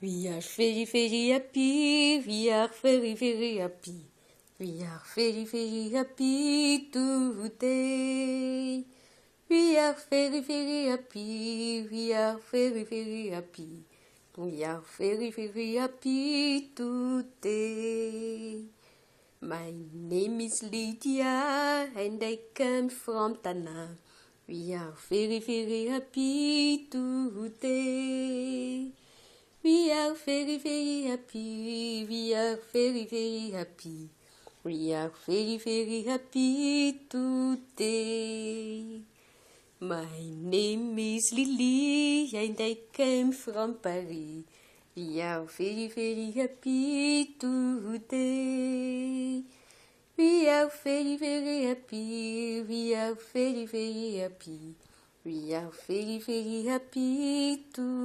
We are very, very happy. We are very, very happy. We are very, very happy today. We are very, very happy. We are very, very happy. We are very, very happy today. My name is Lydia and I come from Tana. We are very, very happy today. We are very, very happy. We are very, very happy. We are very, very happy today. My name is Lily and I came from Paris. We are very, very happy today. We are very, very happy. We are very, very happy. We are very, very happy today.